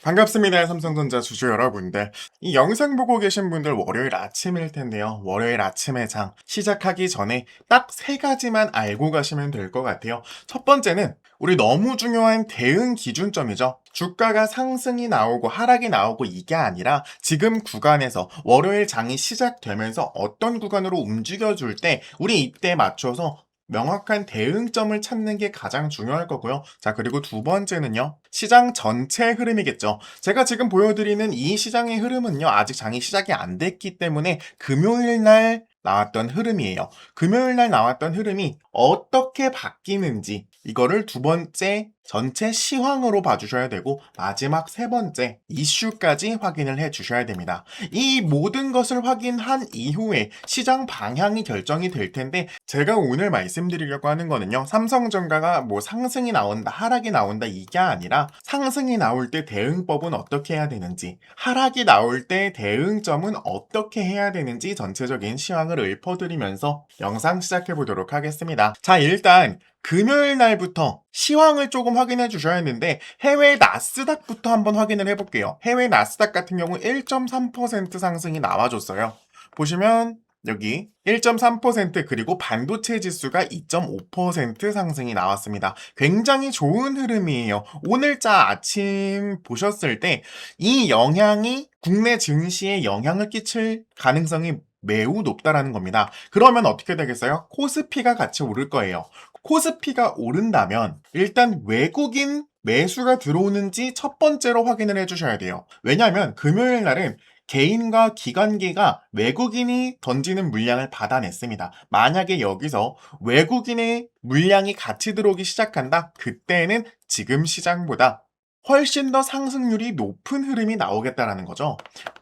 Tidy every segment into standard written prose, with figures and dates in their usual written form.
반갑습니다. 삼성전자 주주 여러분들. 이 영상 보고 계신 분들 월요일 아침일 텐데요. 월요일 아침의 장 시작하기 전에 딱 세 가지만 알고 가시면 될 것 같아요. 첫 번째는 우리 너무 중요한 대응 기준점이죠. 주가가 상승이 나오고 하락이 나오고 이게 아니라 지금 구간에서 월요일 장이 시작되면서 어떤 구간으로 움직여줄 때 우리 이때 맞춰서 명확한 대응점을 찾는 게 가장 중요할 거고요. 자, 그리고 두 번째는요. 시장 전체 흐름이겠죠. 제가 지금 보여드리는 이 시장의 흐름은요. 아직 장이 시작이 안 됐기 때문에 금요일 날 나왔던 흐름이에요. 금요일 날 나왔던 흐름이 어떻게 바뀌는지 이거를 두 번째 전체 시황으로 봐주셔야 되고 마지막 세 번째 이슈까지 확인을 해 주셔야 됩니다. 이 모든 것을 확인한 이후에 시장 방향이 결정이 될 텐데 제가 오늘 말씀드리려고 하는 거는요. 삼성전자가 뭐 상승이 나온다, 하락이 나온다 이게 아니라 상승이 나올 때 대응법은 어떻게 해야 되는지, 하락이 나올 때 대응점은 어떻게 해야 되는지 전체적인 시황을 읊어드리면서 영상 시작해 보도록 하겠습니다. 자, 일단 금요일 날부터 시황을 조금 확인해 주셔야 했는데 해외 나스닥부터 한번 확인을 해볼게요. 해외 나스닥 같은 경우 1.3% 상승이 나와줬어요. 보시면 여기 1.3% 그리고 반도체 지수가 2.5% 상승이 나왔습니다. 굉장히 좋은 흐름이에요. 오늘자 아침 보셨을 때 이 영향이 국내 증시에 영향을 끼칠 가능성이 매우 높다라는 겁니다. 그러면 어떻게 되겠어요? 코스피가 같이 오를 거예요. 코스피가 오른다면 일단 외국인 매수가 들어오는지 첫 번째로 확인을 해주셔야 돼요. 왜냐하면 금요일 날은 개인과 기관계가 외국인이 던지는 물량을 받아냈습니다. 만약에 여기서 외국인의 물량이 같이 들어오기 시작한다? 그때는 지금 시장보다 훨씬 더 상승률이 높은 흐름이 나오겠다라는 거죠.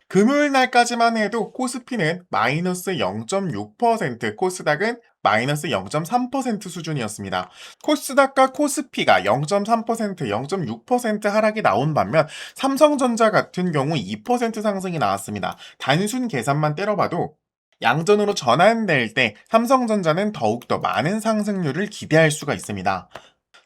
금요일 날까지만 해도 코스피는 마이너스 0.6%, 코스닥은 마이너스 0.3% 수준이었습니다. 코스닥과 코스피가 0.3%, 0.6% 하락이 나온 반면 삼성전자 같은 경우 2% 상승이 나왔습니다. 단순 계산만 때려봐도 양전으로 전환될 때 삼성전자는 더욱더 많은 상승률을 기대할 수가 있습니다.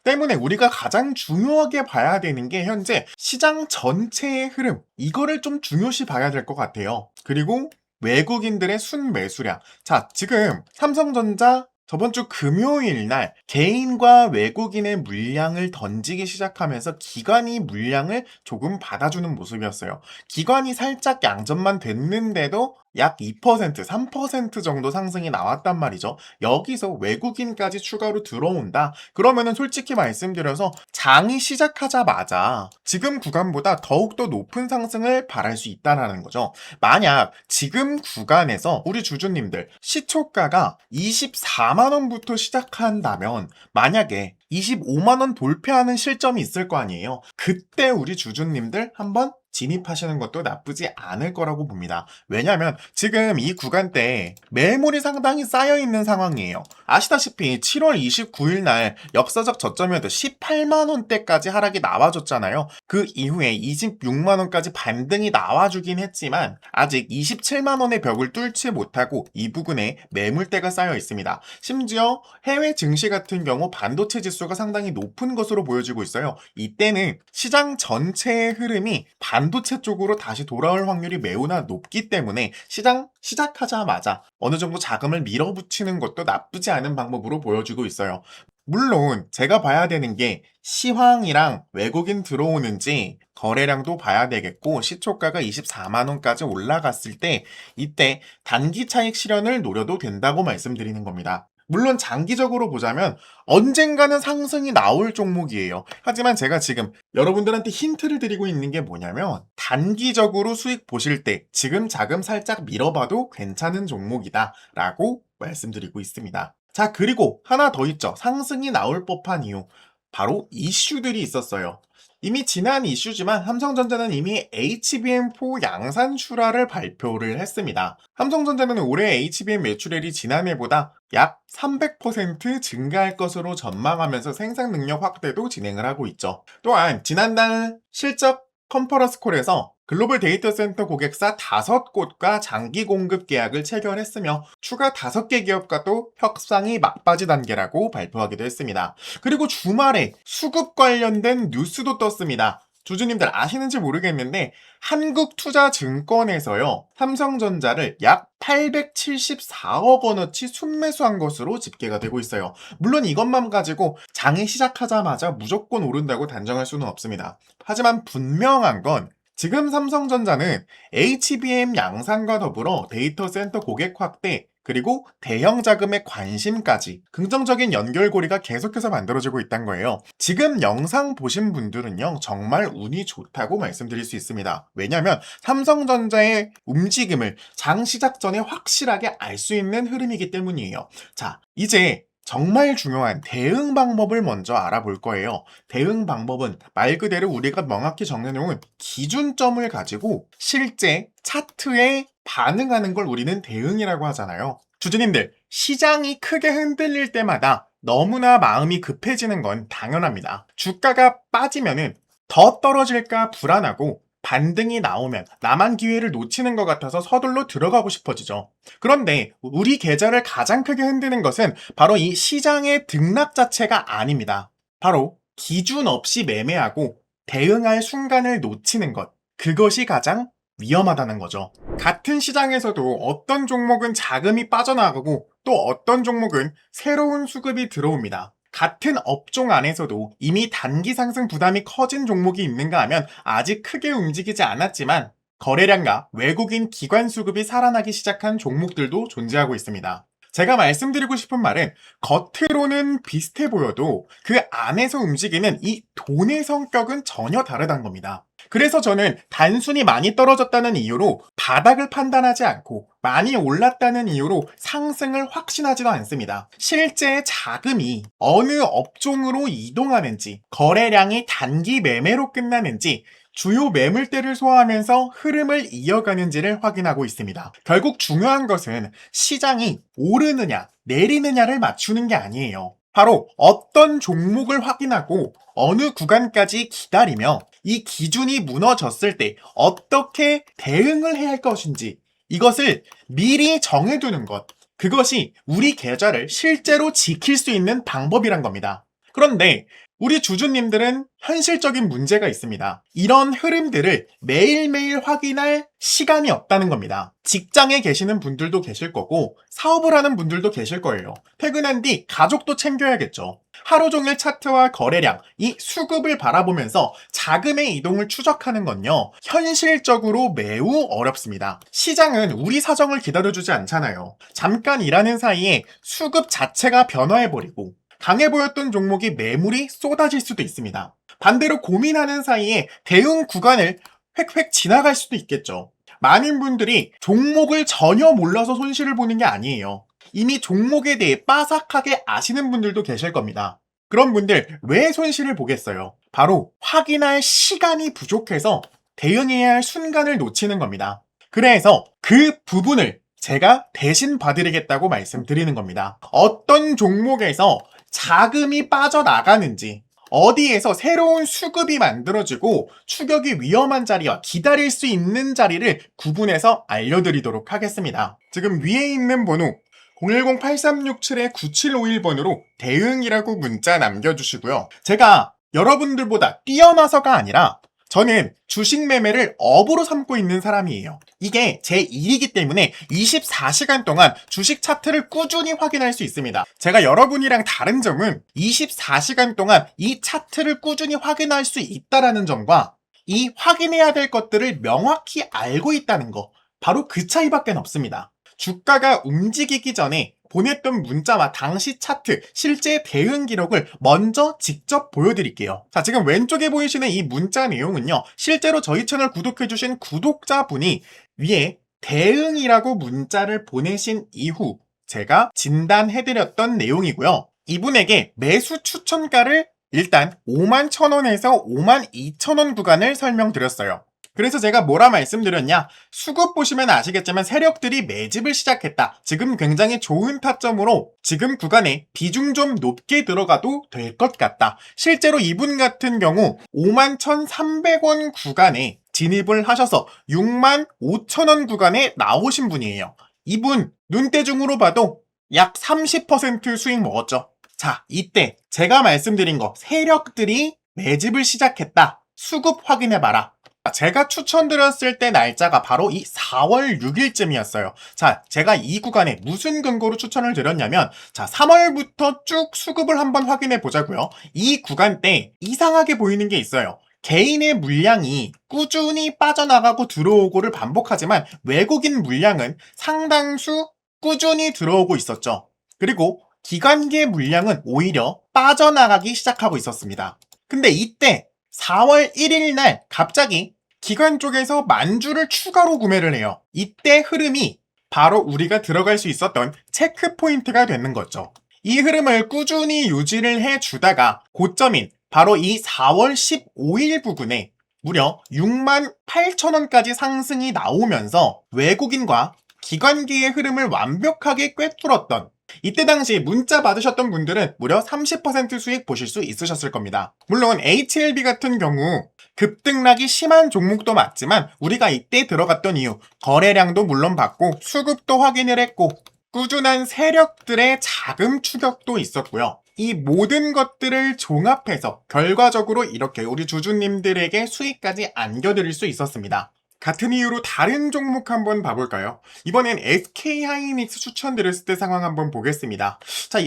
때문에 우리가 가장 중요하게 봐야 되는 게 현재 시장 전체의 흐름, 이거를 좀 중요시 봐야 될 것 같아요. 그리고 외국인들의 순매수량. 자, 지금 삼성전자 저번 주 금요일 날 개인과 외국인의 물량을 던지기 시작하면서 기관이 물량을 조금 받아주는 모습이었어요. 기관이 살짝 양전만 됐는데도 약 2%, 3% 정도 상승이 나왔단 말이죠. 여기서 외국인까지 추가로 들어온다. 그러면은 솔직히 말씀드려서 장이 시작하자마자 지금 구간보다 더욱더 높은 상승을 바랄 수 있다는 거죠. 만약 지금 구간에서 우리 주주님들 시초가가 24만 원부터 시작한다면 만약에 25만 원 돌파하는 실점이 있을 거 아니에요. 그때 우리 주주님들 한번 진입하시는 것도 나쁘지 않을 거라고 봅니다. 왜냐하면 지금 이 구간대에 매물이 상당히 쌓여있는 상황이에요. 아시다시피 7월 29일 날 역사적 저점이었던 18만 원대까지 하락이 나와줬잖아요. 그 이후에 26만 원까지 반등이 나와주긴 했지만 아직 27만 원의 벽을 뚫지 못하고 이 부근에 매물대가 쌓여 있습니다. 심지어 해외 증시 같은 경우 반도체 지수가 상당히 높은 것으로 보여지고 있어요. 이때는 시장 전체의 흐름이 반도체 쪽으로 다시 돌아올 확률이 매우나 높기 때문에 시장 시작하자마자 어느 정도 자금을 밀어붙이는 것도 나쁘지 않은 방법으로 보여지고 있어요. 물론 제가 봐야 되는 게 시황이랑 외국인 들어오는지 거래량도 봐야 되겠고 시초가가 24만 원까지 올라갔을 때 이때 단기 차익 실현을 노려도 된다고 말씀드리는 겁니다. 물론 장기적으로 보자면 언젠가는 상승이 나올 종목이에요. 하지만 제가 지금 여러분들한테 힌트를 드리고 있는 게 뭐냐면 단기적으로 수익 보실 때 지금 자금 살짝 밀어봐도 괜찮은 종목이다 라고 말씀드리고 있습니다. 자, 그리고 하나 더 있죠. 상승이 나올 법한 이유. 바로 이슈들이 있었어요. 이미 지난 이슈지만 삼성전자는 이미 HBM4 양산 출하를 발표를 했습니다. 삼성전자는 올해 HBM 매출액이 지난해보다 약 300% 증가할 것으로 전망하면서 생산 능력 확대도 진행을 하고 있죠. 또한 지난달 실적 컨퍼런스 콜에서 글로벌 데이터 센터 고객사 5곳과 장기 공급 계약을 체결했으며 추가 5개 기업과도 협상이 막바지 단계라고 발표하기도 했습니다. 그리고 주말에 수급 관련된 뉴스도 떴습니다. 주주님들 아시는지 모르겠는데 한국투자증권에서요, 삼성전자를 약 874억 원어치 순매수한 것으로 집계가 되고 있어요. 물론 이것만 가지고 장이 시작하자마자 무조건 오른다고 단정할 수는 없습니다. 하지만 분명한 건 지금 삼성전자는 HBM 양산과 더불어 데이터 센터 고객 확대, 그리고 대형 자금의 관심까지 긍정적인 연결고리가 계속해서 만들어지고 있다는 거예요. 지금 영상 보신 분들은요, 정말 운이 좋다고 말씀드릴 수 있습니다. 왜냐하면 삼성전자의 움직임을 장 시작 전에 확실하게 알 수 있는 흐름이기 때문이에요. 자, 이제 정말 중요한 대응 방법을 먼저 알아볼 거예요. 대응 방법은 말 그대로 우리가 명확히 정해놓은 기준점을 가지고 실제 차트에 반응하는 걸 우리는 대응이라고 하잖아요. 주주님들, 시장이 크게 흔들릴 때마다 너무나 마음이 급해지는 건 당연합니다. 주가가 빠지면은 더 떨어질까 불안하고, 반등이 나오면 나만 기회를 놓치는 것 같아서 서둘러 들어가고 싶어지죠. 그런데 우리 계좌를 가장 크게 흔드는 것은 바로 이 시장의 등락 자체가 아닙니다. 바로 기준 없이 매매하고 대응할 순간을 놓치는 것. 그것이 가장 위험하다는 거죠. 같은 시장에서도 어떤 종목은 자금이 빠져나가고 또 어떤 종목은 새로운 수급이 들어옵니다. 같은 업종 안에서도 이미 단기 상승 부담이 커진 종목이 있는가 하면 아직 크게 움직이지 않았지만 거래량과 외국인 기관 수급이 살아나기 시작한 종목들도 존재하고 있습니다. 제가 말씀드리고 싶은 말은 겉으로는 비슷해 보여도 그 안에서 움직이는 이 돈의 성격은 전혀 다르다는 겁니다. 그래서 저는 단순히 많이 떨어졌다는 이유로 바닥을 판단하지 않고 많이 올랐다는 이유로 상승을 확신하지도 않습니다. 실제 자금이 어느 업종으로 이동하는지, 거래량이 단기 매매로 끝나는지, 주요 매물대를 소화하면서 흐름을 이어가는지를 확인하고 있습니다. 결국 중요한 것은 시장이 오르느냐 내리느냐를 맞추는 게 아니에요. 바로 어떤 종목을 확인하고 어느 구간까지 기다리며 이 기준이 무너졌을 때 어떻게 대응을 해야 할 것인지, 이것을 미리 정해두는 것, 그것이 우리 계좌를 실제로 지킬 수 있는 방법이란 겁니다. 그런데 우리 주주님들은 현실적인 문제가 있습니다. 이런 흐름들을 매일매일 확인할 시간이 없다는 겁니다. 직장에 계시는 분들도 계실 거고 사업을 하는 분들도 계실 거예요. 퇴근한 뒤 가족도 챙겨야겠죠. 하루 종일 차트와 거래량, 이 수급을 바라보면서 자금의 이동을 추적하는 건요, 현실적으로 매우 어렵습니다. 시장은 우리 사정을 기다려주지 않잖아요. 잠깐 일하는 사이에 수급 자체가 변화해버리고 강해 보였던 종목이 매물이 쏟아질 수도 있습니다. 반대로 고민하는 사이에 대응 구간을 획획 지나갈 수도 있겠죠. 많은 분들이 종목을 전혀 몰라서 손실을 보는 게 아니에요. 이미 종목에 대해 빠삭하게 아시는 분들도 계실 겁니다. 그런 분들 왜 손실을 보겠어요? 바로 확인할 시간이 부족해서 대응해야 할 순간을 놓치는 겁니다. 그래서 그 부분을 제가 대신 봐드리겠다고 말씀드리는 겁니다. 어떤 종목에서 자금이 빠져나가는지, 어디에서 새로운 수급이 만들어지고 추격이 위험한 자리와 기다릴 수 있는 자리를 구분해서 알려드리도록 하겠습니다. 지금 위에 있는 번호 010-8367-9751번으로 대응이라고 문자 남겨주시고요. 제가 여러분들보다 뛰어나서가 아니라 저는 주식 매매를 업으로 삼고 있는 사람이에요. 이게 제 일이기 때문에 24시간 동안 주식 차트를 꾸준히 확인할 수 있습니다. 제가 여러분이랑 다른 점은 24시간 동안 이 차트를 꾸준히 확인할 수 있다는 점과 이 확인해야 될 것들을 명확히 알고 있다는 거, 바로 그 차이밖에 없습니다. 주가가 움직이기 전에 보냈던 문자와 당시 차트, 실제 대응 기록을 먼저 직접 보여드릴게요. 자, 지금 왼쪽에 보이시는 이 문자 내용은요, 실제로 저희 채널 구독해주신 구독자분이 위에 대응이라고 문자를 보내신 이후 제가 진단해드렸던 내용이고요. 이분에게 매수 추천가를 일단 51,000원에서 52,000원 구간을 설명드렸어요. 그래서 제가 뭐라 말씀드렸냐, 수급 보시면 아시겠지만 세력들이 매집을 시작했다. 지금 굉장히 좋은 타점으로 지금 구간에 비중 좀 높게 들어가도 될 것 같다. 실제로 이분 같은 경우 51,300원 구간에 진입을 하셔서 65,000원 구간에 나오신 분이에요. 이분 눈대중으로 봐도 약 30% 수익 먹었죠. 자, 이때 제가 말씀드린 거, 세력들이 매집을 시작했다. 수급 확인해봐라. 제가 추천드렸을 때 날짜가 바로 이 4월 6일쯤이었어요. 자, 제가 이 구간에 무슨 근거로 추천을 드렸냐면, 자, 3월부터 쭉 수급을 한번 확인해 보자고요. 이 구간 때 이상하게 보이는 게 있어요. 개인의 물량이 꾸준히 빠져나가고 들어오고를 반복하지만 외국인 물량은 상당수 꾸준히 들어오고 있었죠. 그리고 기관계 물량은 오히려 빠져나가기 시작하고 있었습니다. 근데 이때 4월 1일 날 갑자기 기관 쪽에서 만주를 추가로 구매를 해요. 이때 흐름이 바로 우리가 들어갈 수 있었던 체크 포인트가 되는 거죠. 이 흐름을 꾸준히 유지를 해주다가 고점인 바로 이 4월 15일 부근에 무려 6만 8천 원까지 상승이 나오면서 외국인과 기관계의 흐름을 완벽하게 꿰뚫었던, 이때 당시 문자 받으셨던 분들은 무려 30% 수익 보실 수 있으셨을 겁니다. 물론 HLB 같은 경우 급등락이 심한 종목도 맞지만 우리가 이때 들어갔던 이유, 거래량도 물론 봤고 수급도 확인을 했고 꾸준한 세력들의 자금 추격도 있었고요. 이 모든 것들을 종합해서 결과적으로 이렇게 우리 주주님들에게 수익까지 안겨드릴 수 있었습니다. 같은 이유로 다른 종목 한번 봐볼까요? 이번엔 SK하이닉스 추천드렸을 때 상황 한번 보겠습니다. 자,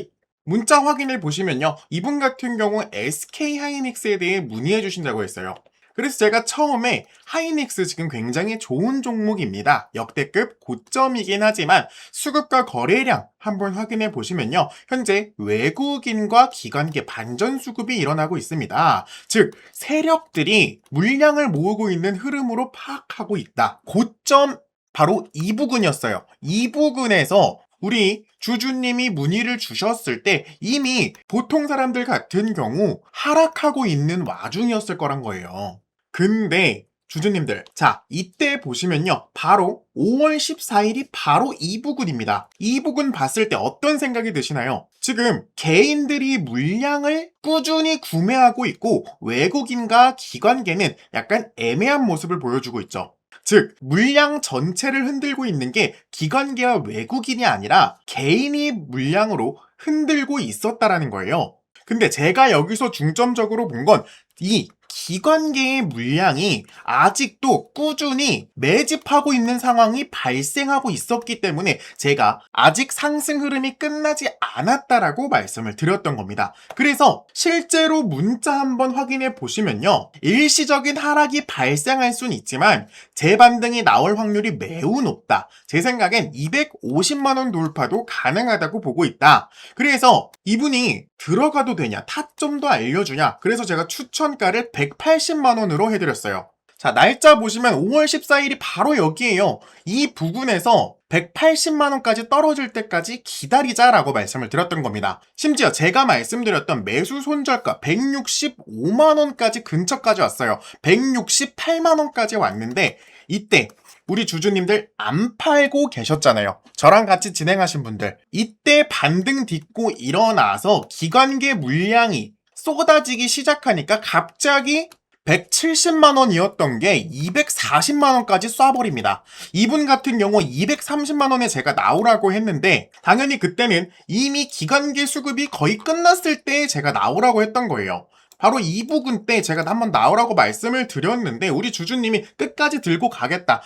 문자 확인을 보시면요. 이분 같은 경우 SK하이닉스에 대해 문의해 주신다고 했어요. 그래서 제가 처음에 하이닉스 지금 굉장히 좋은 종목입니다. 역대급 고점이긴 하지만 수급과 거래량 한번 확인해 보시면요. 현재 외국인과 기관계 반전 수급이 일어나고 있습니다. 즉 세력들이 물량을 모으고 있는 흐름으로 파악하고 있다. 고점 바로 이 부근이었어요. 이 부근에서 우리 주주님이 문의를 주셨을 때 이미 보통 사람들 같은 경우 하락하고 있는 와중이었을 거란 거예요. 근데 주주님들, 자, 이때 보시면요. 바로 5월 14일이 바로 이 부근입니다. 이 부근 봤을 때 어떤 생각이 드시나요? 지금 개인들이 물량을 꾸준히 구매하고 있고 외국인과 기관계는 약간 애매한 모습을 보여주고 있죠. 즉 물량 전체를 흔들고 있는 게 기관계와 외국인이 아니라 개인이 물량으로 흔들고 있었다라는 거예요. 근데 제가 여기서 중점적으로 본 건 이 기관계의 물량이 아직도 꾸준히 매집하고 있는 상황이 발생하고 있었기 때문에 제가 아직 상승 흐름이 끝나지 않았다라고 말씀을 드렸던 겁니다. 그래서 실제로 문자 한번 확인해 보시면요. 일시적인 하락이 발생할 수는 있지만 재반등이 나올 확률이 매우 높다. 제 생각엔 250만 원 돌파도 가능하다고 보고 있다. 그래서 이분이 들어가도 되냐, 타점도 알려주냐, 그래서 제가 추천가를 180만 원으로 해드렸어요. 자, 날짜 보시면 5월 14일이 바로 여기에요. 이 부근에서 180만 원까지 떨어질 때까지 기다리자라고 말씀을 드렸던 겁니다. 심지어 제가 말씀드렸던 매수 손절가 165만 원까지 근처까지 왔어요. 168만 원까지 왔는데 이때 우리 주주님들 안 팔고 계셨잖아요. 저랑 같이 진행하신 분들. 이때 반등 딛고 일어나서 기관계 물량이 쏟아지기 시작하니까 갑자기 170만 원이었던 게 240만 원까지 쏴버립니다. 이분 같은 경우 230만 원에 제가 나오라고 했는데 당연히 그때는 이미 기관계 수급이 거의 끝났을 때 제가 나오라고 했던 거예요. 바로 이 부분 때 제가 한번 나오라고 말씀을 드렸는데 우리 주주님이 끝까지 들고 가겠다.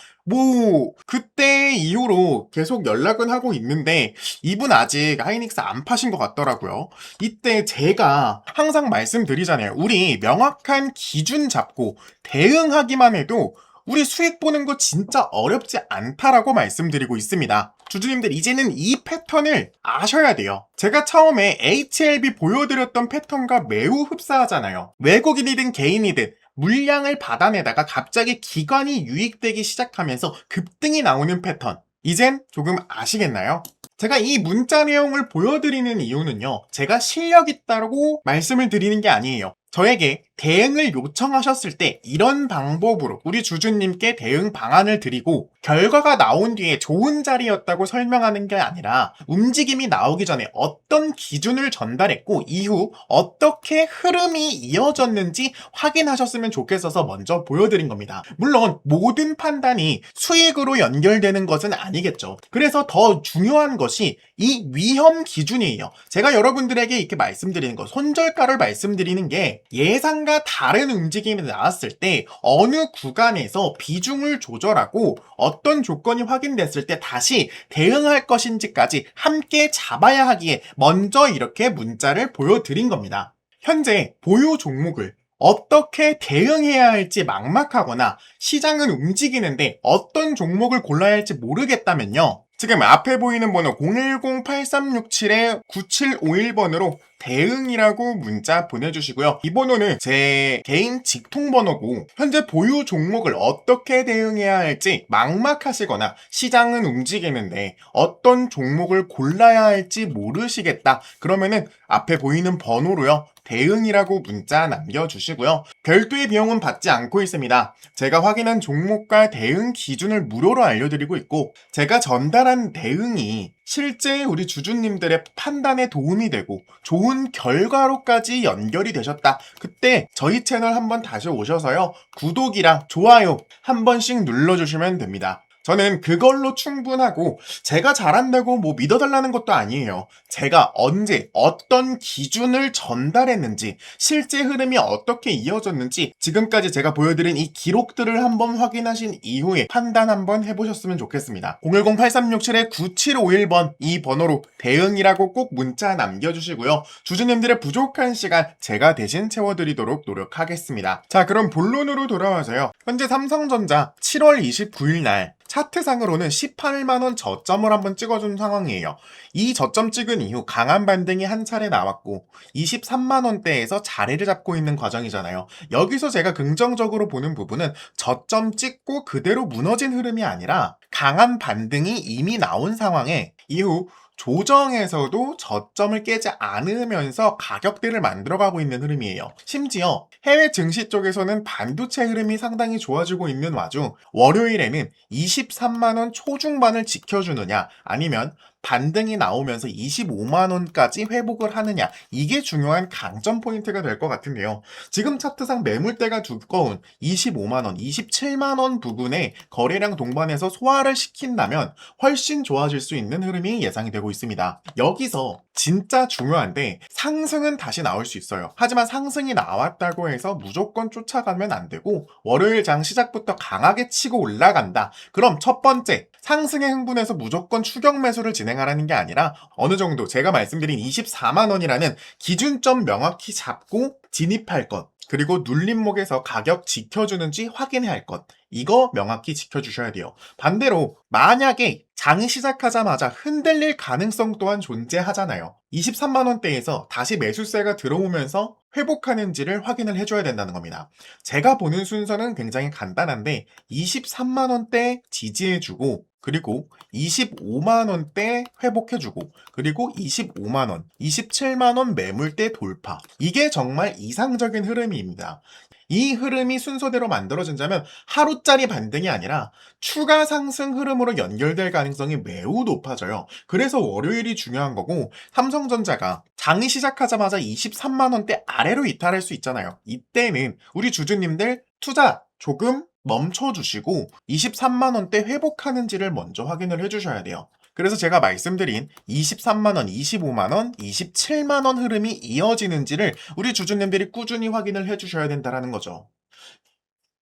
그때 이후로 계속 연락은 하고 있는데 이분 아직 하이닉스 안 파신 것 같더라고요. 이때 제가 항상 말씀드리잖아요. 우리 명확한 기준 잡고 대응하기만 해도 우리 수익 보는 거 진짜 어렵지 않다라고 말씀드리고 있습니다. 주주님들 이제는 이 패턴을 아셔야 돼요. 제가 처음에 HLB 보여드렸던 패턴과 매우 흡사하잖아요. 외국인이든 개인이든 물량을 받아내다가 갑자기 기관이 유입되기 시작하면서 급등이 나오는 패턴. 이젠 조금 아시겠나요? 제가 이 문자 내용을 보여드리는 이유는요. 제가 실력 있다고 말씀을 드리는 게 아니에요. 저에게 대응을 요청하셨을 때 이런 방법으로 우리 주주님께 대응 방안을 드리고 결과가 나온 뒤에 좋은 자리였다고 설명하는 게 아니라 움직임이 나오기 전에 어떤 기준을 전달했고 이후 어떻게 흐름이 이어졌는지 확인하셨으면 좋겠어서 먼저 보여드린 겁니다. 물론 모든 판단이 수익으로 연결되는 것은 아니겠죠. 그래서 더 중요한 것이 이 위험 기준이에요. 제가 여러분들에게 이렇게 말씀드리는 거, 손절가를 말씀드리는 게 예상과 다른 움직임이 나왔을 때 어느 구간에서 비중을 조절하고 어떤 조건이 확인됐을 때 다시 대응할 것인지까지 함께 잡아야 하기에 먼저 이렇게 문자를 보여드린 겁니다. 현재 보유 종목을 어떻게 대응해야 할지 막막하거나 시장은 움직이는데 어떤 종목을 골라야 할지 모르겠다면요. 지금 앞에 보이는 번호 010-8367-9751번으로 대응이라고 문자 보내주시고요. 이 번호는 제 개인 직통번호고 현재 보유 종목을 어떻게 대응해야 할지 막막하시거나 시장은 움직이는데 어떤 종목을 골라야 할지 모르시겠다. 그러면은 앞에 보이는 번호로요. 대응이라고 문자 남겨주시고요. 별도의 비용은 받지 않고 있습니다. 제가 확인한 종목과 대응 기준을 무료로 알려드리고 있고 제가 전달한 대응이 실제 우리 주주님들의 판단에 도움이 되고 좋은 결과로까지 연결이 되셨다. 그때 저희 채널 한번 다시 오셔서요. 구독이랑 좋아요 한 번씩 눌러주시면 됩니다. 저는 그걸로 충분하고 제가 잘한다고 뭐 믿어달라는 것도 아니에요. 제가 언제 어떤 기준을 전달했는지 실제 흐름이 어떻게 이어졌는지 지금까지 제가 보여드린 이 기록들을 한번 확인하신 이후에 판단 한번 해보셨으면 좋겠습니다. 010-8367-9751번 이 번호로 대응이라고 꼭 문자 남겨주시고요. 주주님들의 부족한 시간 제가 대신 채워드리도록 노력하겠습니다. 자, 그럼 본론으로 돌아와서요. 현재 삼성전자 7월 29일 날 차트상으로는 18만원 저점을 한번 찍어준 상황이에요. 이 저점 찍은 이후 강한 반등이 한 차례 나왔고 23만원대에서 자리를 잡고 있는 과정이잖아요. 여기서 제가 긍정적으로 보는 부분은 저점 찍고 그대로 무너진 흐름이 아니라 강한 반등이 이미 나온 상황에 이후 조정에서도 저점을 깨지 않으면서 가격대를 만들어가고 있는 흐름이에요. 심지어 해외 증시 쪽에서는 반도체 흐름이 상당히 좋아지고 있는 와중 월요일에는 23만원 초중반을 지켜주느냐 아니면 반등이 나오면서 25만원까지 회복을 하느냐 이게 중요한 강점 포인트가 될 것 같은데요. 지금 차트상 매물대가 두꺼운 25만원, 27만원 부분에 거래량 동반해서 소화를 시킨다면 훨씬 좋아질 수 있는 흐름이 예상이 되고 있습니다. 여기서 진짜 중요한데 상승은 다시 나올 수 있어요. 하지만 상승이 나왔다고 해서 무조건 쫓아가면 안 되고 월요일 장 시작부터 강하게 치고 올라간다. 그럼 첫 번째 상승에 흥분해서 무조건 추격 매수를 진행하라는 게 아니라 어느 정도 제가 말씀드린 24만원이라는 기준점 명확히 잡고 진입할 것 그리고 눌림목에서 가격 지켜주는지 확인해야 할 것 이거 명확히 지켜주셔야 돼요. 반대로 만약에 장이 시작하자마자 흔들릴 가능성 또한 존재하잖아요. 23만원대에서 다시 매수세가 들어오면서 회복하는지를 확인을 해줘야 된다는 겁니다. 제가 보는 순서는 굉장히 간단한데 23만원대 지지해주고 그리고 25만원대 회복해주고 그리고 25만원, 27만원 매물대 돌파 이게 정말 이상적인 흐름입니다. 이 흐름이 순서대로 만들어진다면 하루짜리 반등이 아니라 추가 상승 흐름으로 연결될 가능성이 매우 높아져요. 그래서 월요일이 중요한 거고 삼성전자가 장이 시작하자마자 23만원대 아래로 이탈할 수 있잖아요. 이때는 우리 주주님들 투자 조금 멈춰주시고 23만원대 회복하는지를 먼저 확인을 해주셔야 돼요. 그래서 제가 말씀드린 23만원, 25만원, 27만원 흐름이 이어지는지를 우리 주주님들이 꾸준히 확인을 해주셔야 된다는 거죠.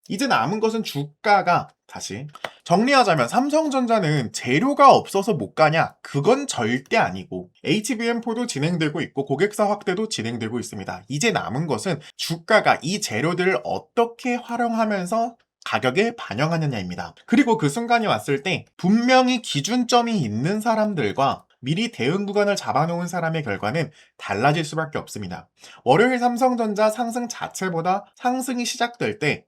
이제 남은 것은 주가가 다시 정리하자면 삼성전자는 재료가 없어서 못 가냐? 그건 절대 아니고 HBM4도 진행되고 있고 고객사 확대도 진행되고 있습니다. 이제 남은 것은 주가가 이 재료들을 어떻게 활용하면서 가격에 반영하느냐입니다. 그리고 그 순간이 왔을 때 분명히 기준점이 있는 사람들과 미리 대응 구간을 잡아놓은 사람의 결과는 달라질 수밖에 없습니다. 월요일 삼성전자 상승 자체보다 상승이 시작될 때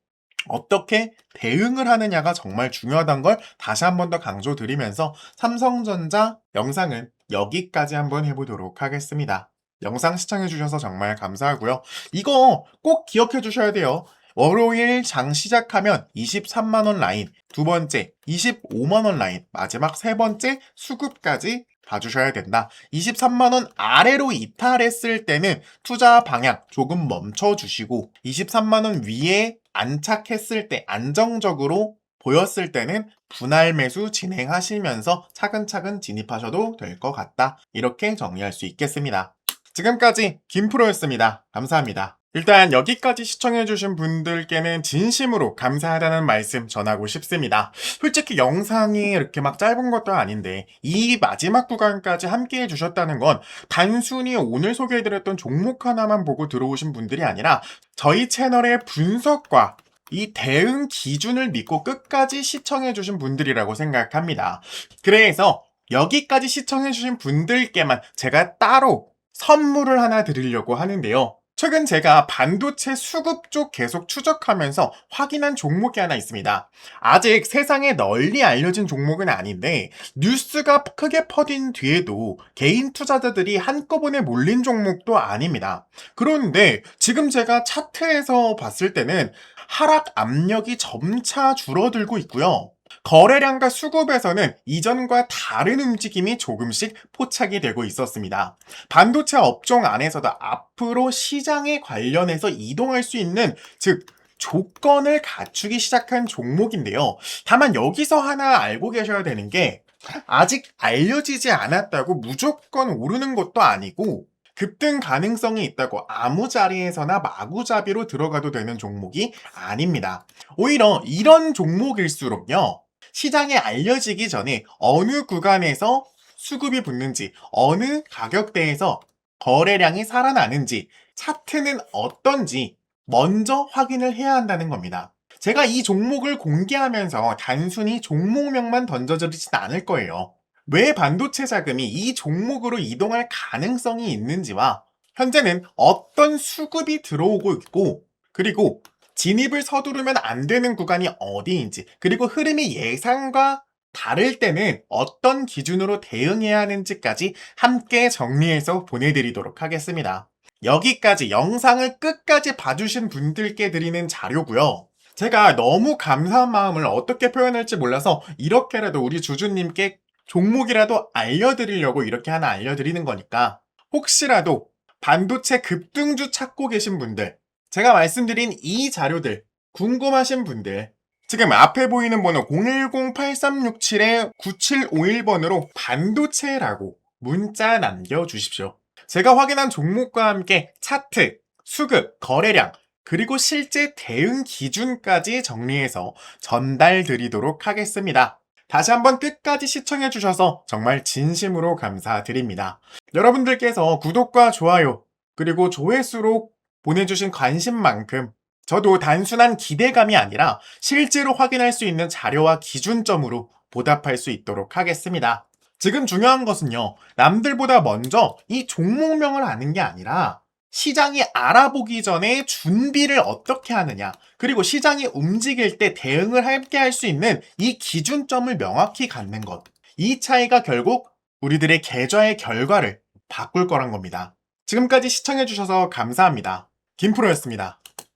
어떻게 대응을 하느냐가 정말 중요하다는 걸 다시 한 번 더 강조드리면서 삼성전자 영상은 여기까지 한번 해보도록 하겠습니다. 영상 시청해주셔서 정말 감사하고요. 이거 꼭 기억해 주셔야 돼요. 월요일 장 시작하면 23만원 라인, 두 번째 25만원 라인, 마지막 세 번째 수급까지 봐주셔야 된다. 23만원 아래로 이탈했을 때는 투자 방향 조금 멈춰주시고 23만원 위에 안착했을 때 안정적으로 보였을 때는 분할 매수 진행하시면서 차근차근 진입하셔도 될 것 같다. 이렇게 정리할 수 있겠습니다. 지금까지 김프로였습니다. 감사합니다. 일단 여기까지 시청해주신 분들께는 진심으로 감사하다는 말씀 전하고 싶습니다. 솔직히 영상이 이렇게 막 짧은 것도 아닌데 이 마지막 구간까지 함께 해주셨다는 건 단순히 오늘 소개해드렸던 종목 하나만 보고 들어오신 분들이 아니라 저희 채널의 분석과 이 대응 기준을 믿고 끝까지 시청해주신 분들이라고 생각합니다. 그래서 여기까지 시청해주신 분들께만 제가 따로 선물을 하나 드리려고 하는데요. 최근 제가 반도체 수급 쪽 계속 추적하면서 확인한 종목이 하나 있습니다. 아직 세상에 널리 알려진 종목은 아닌데 뉴스가 크게 퍼진 뒤에도 개인 투자자들이 한꺼번에 몰린 종목도 아닙니다. 그런데 지금 제가 차트에서 봤을 때는 하락 압력이 점차 줄어들고 있고요. 거래량과 수급에서는 이전과 다른 움직임이 조금씩 포착이 되고 있었습니다. 반도체 업종 안에서도 앞으로 시장에 관련해서 이동할 수 있는, 즉 조건을 갖추기 시작한 종목인데요. 다만 여기서 하나 알고 계셔야 되는 게 아직 알려지지 않았다고 무조건 오르는 것도 아니고 급등 가능성이 있다고 아무 자리에서나 마구잡이로 들어가도 되는 종목이 아닙니다. 오히려 이런 종목일수록요, 시장에 알려지기 전에 어느 구간에서 수급이 붙는지, 어느 가격대에서 거래량이 살아나는지, 차트는 어떤지 먼저 확인을 해야 한다는 겁니다. 제가 이 종목을 공개하면서 단순히 종목명만 던져드리진 않을 거예요. 왜 반도체 자금이 이 종목으로 이동할 가능성이 있는지와 현재는 어떤 수급이 들어오고 있고, 그리고 진입을 서두르면 안 되는 구간이 어디인지, 그리고 흐름이 예상과 다를 때는 어떤 기준으로 대응해야 하는지까지 함께 정리해서 보내드리도록 하겠습니다. 여기까지 영상을 끝까지 봐주신 분들께 드리는 자료고요. 제가 너무 감사한 마음을 어떻게 표현할지 몰라서 이렇게라도 우리 주주님께 종목이라도 알려드리려고 이렇게 하나 알려드리는 거니까, 혹시라도 반도체 급등주 찾고 계신 분들, 제가 말씀드린 이 자료들 궁금하신 분들, 지금 앞에 보이는 번호 010-8367-9751번으로 반도체라고 문자 남겨주십시오. 제가 확인한 종목과 함께 차트, 수급, 거래량, 그리고 실제 대응 기준까지 정리해서 전달 드리도록 하겠습니다. 다시 한번 끝까지 시청해주셔서 정말 진심으로 감사드립니다. 여러분들께서 구독과 좋아요, 그리고 조회수로 보내주신 관심만큼 저도 단순한 기대감이 아니라 실제로 확인할 수 있는 자료와 기준점으로 보답할 수 있도록 하겠습니다. 지금 중요한 것은요, 남들보다 먼저 이 종목명을 아는 게 아니라 시장이 알아보기 전에 준비를 어떻게 하느냐, 그리고 시장이 움직일 때 대응을 함께 할 수 있는 이 기준점을 명확히 갖는 것. 이 차이가 결국 우리들의 계좌의 결과를 바꿀 거란 겁니다. 지금까지 시청해주셔서 감사합니다. 김프로였습니다.